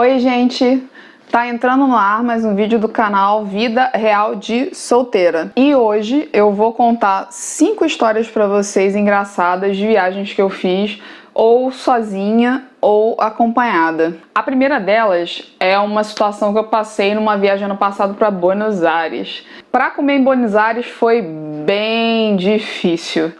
Oi, gente! Tá entrando no ar mais um vídeo do canal Vida Real de Solteira. E hoje eu vou contar 5 histórias pra vocês engraçadas de viagens que eu fiz, ou sozinha ou acompanhada. A primeira delas é uma situação que eu passei numa viagem ano passado para Buenos Aires. Para comer em Buenos Aires foi bem difícil,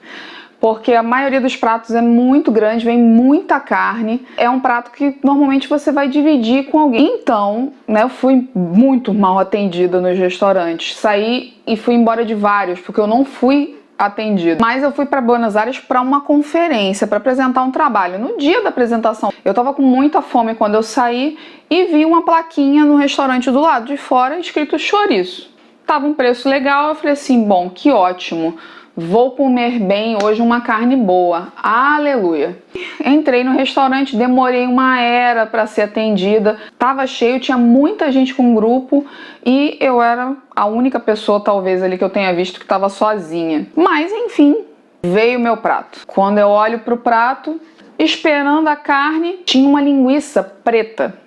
porque a maioria dos pratos é muito grande, vem muita carne. É um prato que normalmente você vai dividir com alguém. Então, né, eu fui muito mal atendida nos restaurantes. Saí e fui embora de vários, porque eu não fui atendida. Mas eu fui para Buenos Aires para uma conferência, para apresentar um trabalho. No dia da apresentação, eu tava com muita fome quando eu saí e vi uma plaquinha no restaurante do lado de fora escrito chouriço. Tava um preço legal, eu falei assim, bom, que ótimo. Vou comer bem hoje uma carne boa, aleluia. Entrei no restaurante, demorei uma era para ser atendida, tava cheio, tinha muita gente com grupo e eu era a única pessoa talvez ali que eu tenha visto que estava sozinha. Mas enfim, veio o meu prato. Quando eu olho pro prato, esperando a carne, tinha uma linguiça preta.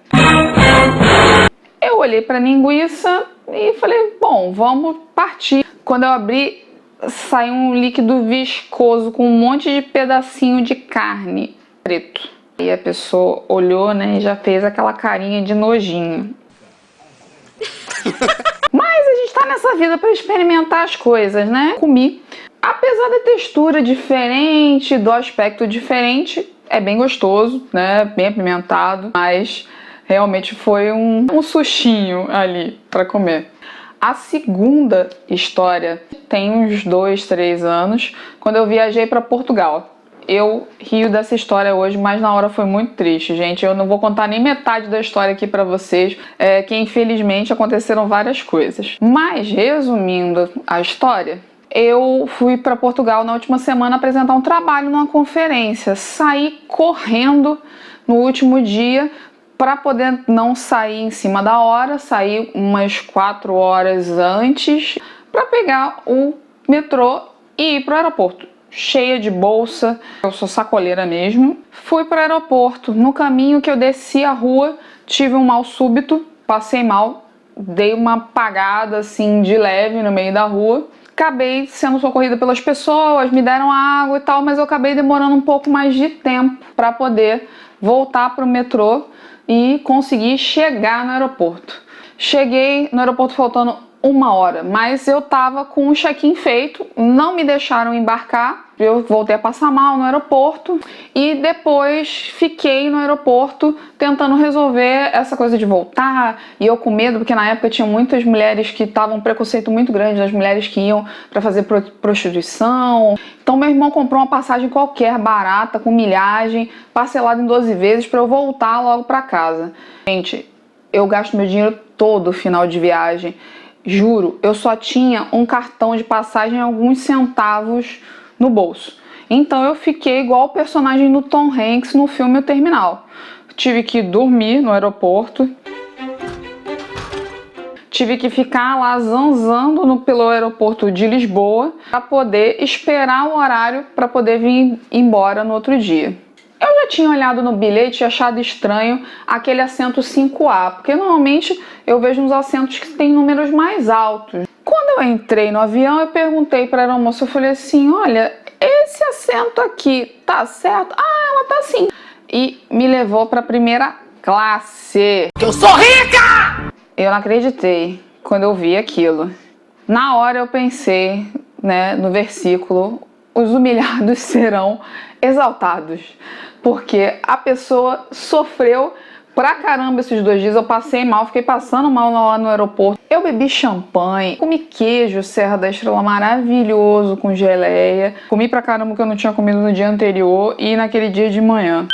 Eu olhei pra linguiça e falei, bom, vamos partir. Quando eu abri, saiu um líquido viscoso com um monte de pedacinho de carne preto. E a pessoa olhou, né, e já fez aquela carinha de nojinho. Mas a gente tá nessa vida para experimentar as coisas, né? Comi. Apesar da textura diferente, do aspecto diferente, é bem gostoso, né? Bem apimentado, mas realmente foi um sustinho ali para comer. A segunda história tem uns 2, 3 anos, quando eu viajei para Portugal. Eu rio dessa história hoje, mas na hora foi muito triste, gente. Eu não vou contar nem metade da história aqui para vocês, que infelizmente aconteceram várias coisas. Mas, resumindo a história, eu fui para Portugal na última semana apresentar um trabalho numa conferência. Saí correndo no último dia, para poder não sair em cima da hora, sair umas 4 horas antes para pegar o metrô e ir para o aeroporto. Cheia de bolsa, eu sou sacoleira mesmo. Fui para o aeroporto. No caminho que eu desci a rua, tive um mal súbito, passei mal, dei uma apagada assim de leve no meio da rua. Acabei sendo socorrida pelas pessoas, me deram água e tal, mas eu acabei demorando um pouco mais de tempo para poder voltar para o metrô e consegui chegar no aeroporto. Cheguei no aeroporto faltando 1 hora, mas eu tava com o check-in feito, não me deixaram embarcar, eu voltei a passar mal no aeroporto e depois fiquei no aeroporto tentando resolver essa coisa de voltar, e eu com medo, porque na época tinha muitas mulheres que estavam um preconceito muito grande das mulheres que iam para fazer prostituição. Então meu irmão comprou uma passagem qualquer, barata, com milhagem, parcelada em 12 vezes para eu voltar logo para casa. Gente, eu gasto meu dinheiro todo final de viagem. Juro, eu só tinha um cartão de passagem e alguns centavos no bolso. Então eu fiquei igual o personagem do Tom Hanks no filme O Terminal. Tive que dormir no aeroporto. Tive que ficar lá zanzando pelo aeroporto de Lisboa para poder esperar o horário para poder vir embora no outro dia. Eu já tinha olhado no bilhete e achado estranho aquele assento 5A, porque normalmente eu vejo uns assentos que têm números mais altos. Quando eu entrei no avião, eu perguntei para a aeromoça, eu falei assim, olha, esse assento aqui tá certo? Ah, ela tá sim. E me levou para a primeira classe. Eu sou rica! Eu não acreditei quando eu vi aquilo. Na hora eu pensei, né, no versículo, os humilhados serão exaltados, porque a pessoa sofreu pra caramba esses 2 dias. Eu passei mal, fiquei passando mal lá no aeroporto. Eu bebi champanhe, comi queijo Serra da Estrela maravilhoso com geleia, comi pra caramba que eu não tinha comido no dia anterior e naquele dia de manhã.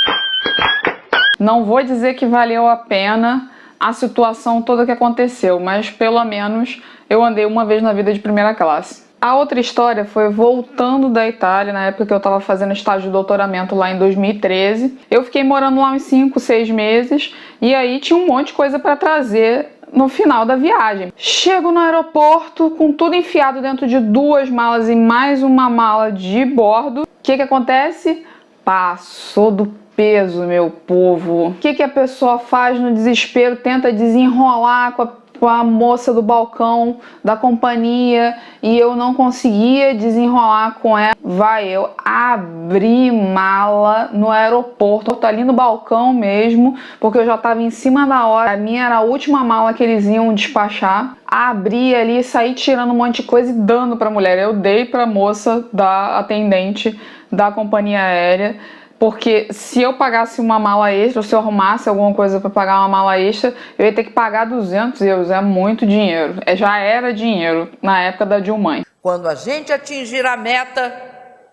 Não vou dizer que valeu a pena a situação toda que aconteceu, mas pelo menos eu andei uma vez na vida de primeira classe. A outra história foi voltando da Itália, na época que eu estava fazendo estágio de doutoramento lá em 2013. Eu fiquei morando lá uns 5, 6 meses e aí tinha um monte de coisa para trazer no final da viagem. Chego no aeroporto com tudo enfiado dentro de 2 malas e mais uma mala de bordo. O que acontece? Passou do peso, meu povo. O que a pessoa faz no desespero? Tenta desenrolar com a moça do balcão da companhia e eu não conseguia desenrolar com ela. Eu abri mala no aeroporto, ali no balcão mesmo, porque eu já estava em cima da hora. A minha era a última mala que eles iam despachar. Abri ali, saí tirando um monte de coisa e dando pra mulher. Eu dei pra moça da atendente da companhia aérea. Porque se eu pagasse uma mala extra, ou se eu arrumasse alguma coisa para pagar uma mala extra, eu ia ter que pagar 200 euros. É muito dinheiro. Já era dinheiro na época da Dilma. Quando a gente atingir a meta,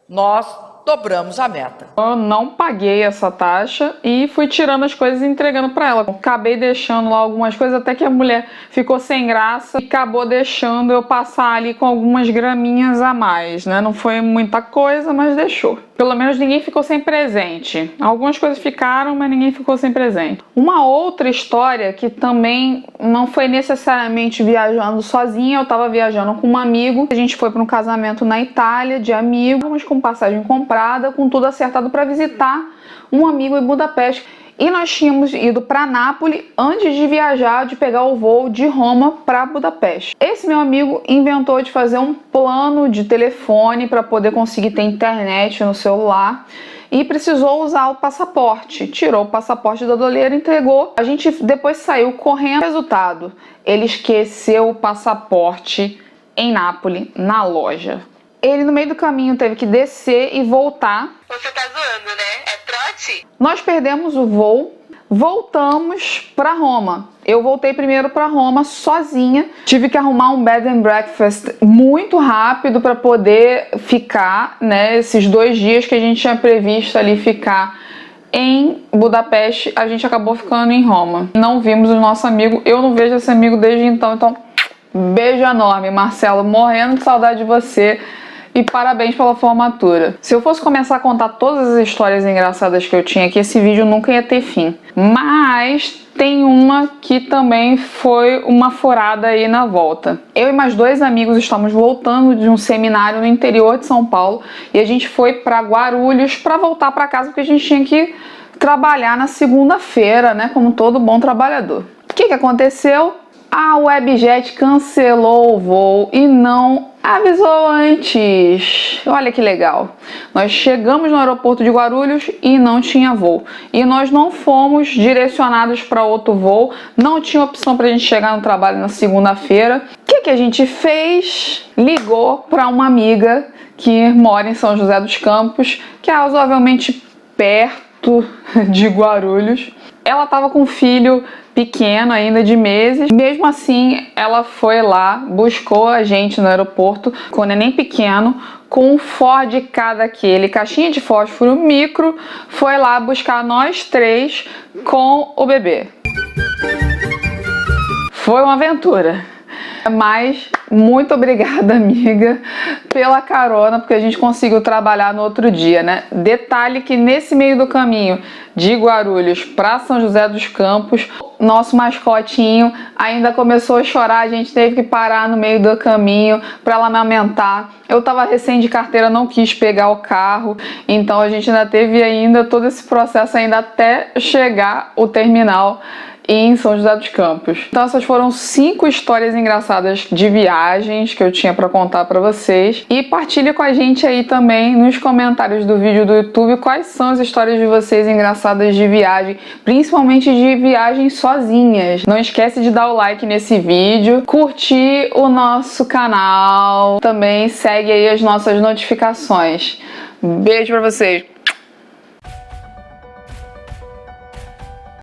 nós dobramos a meta. Eu não paguei essa taxa e fui tirando as coisas e entregando para ela. Acabei deixando lá algumas coisas, até que a mulher ficou sem graça e acabou deixando eu passar ali com algumas graminhas a mais, né? Não foi muita coisa, mas deixou. Pelo menos ninguém ficou sem presente. Algumas coisas ficaram, mas ninguém ficou sem presente. Uma outra história que também não foi necessariamente viajando sozinha, eu tava viajando com um amigo. A gente foi para um casamento na Itália de amigos, com passagem comprada, com tudo acertado para visitar um amigo em Budapeste. E nós tínhamos ido para Nápoles antes de viajar, de pegar o voo de Roma para Budapeste. Esse meu amigo inventou de fazer um plano de telefone para poder conseguir ter internet no celular e precisou usar o passaporte. Tirou o passaporte da doleira, entregou. A gente depois saiu correndo. Resultado, ele esqueceu o passaporte em Nápoles, na loja. Ele no meio do caminho teve que descer e voltar. Você tá zoando, né? É trote? Nós perdemos o voo, voltamos para Roma. Eu voltei primeiro para Roma sozinha. Tive que arrumar um bed and breakfast muito rápido para poder ficar, né, esses 2 dias que a gente tinha previsto ali ficar em Budapeste. A gente acabou ficando em Roma. Não vimos o nosso amigo. Eu não vejo esse amigo desde então. Então, beijo enorme, Marcelo. Morrendo de saudade de você. E parabéns pela formatura. Se eu fosse começar a contar todas as histórias engraçadas que eu tinha aqui, esse vídeo nunca ia ter fim. Mas tem uma que também foi uma furada aí na volta. Eu e mais 2 amigos estamos voltando de um seminário no interior de São Paulo e a gente foi para Guarulhos para voltar para casa porque a gente tinha que trabalhar na segunda-feira, né, como todo bom trabalhador. O que aconteceu? A Webjet cancelou o voo e não avisou antes. Olha que legal. Nós chegamos no aeroporto de Guarulhos e não tinha voo. E nós não fomos direcionados para outro voo. Não tinha opção para a gente chegar no trabalho na segunda-feira. O que a gente fez? Ligou para uma amiga que mora em São José dos Campos, que é razoavelmente perto de Guarulhos. Ela estava com um filho pequeno ainda de meses. Mesmo assim, ela foi lá, buscou a gente no aeroporto com o neném pequeno, com um Ford Ka daquele, caixinha de fósforo micro, foi lá buscar nós 3 com o bebê. Foi uma aventura. Mas muito obrigada, amiga, pela carona, porque a gente conseguiu trabalhar no outro dia, né? Detalhe que nesse meio do caminho de Guarulhos para São José dos Campos, nosso mascotinho ainda começou a chorar, a gente teve que parar no meio do caminho para ela amamentar. Eu tava recém de carteira, não quis pegar o carro, então a gente ainda teve ainda todo esse processo ainda até chegar o terminal em São José dos Campos. Então essas foram 5 histórias engraçadas de viagens que eu tinha para contar para vocês. E partilha com a gente aí também nos comentários do vídeo do YouTube quais são as histórias de vocês engraçadas de viagem, principalmente de viagens sozinhas. Não esquece de dar o like nesse vídeo, curtir o nosso canal, também segue aí as nossas notificações. Beijo para vocês!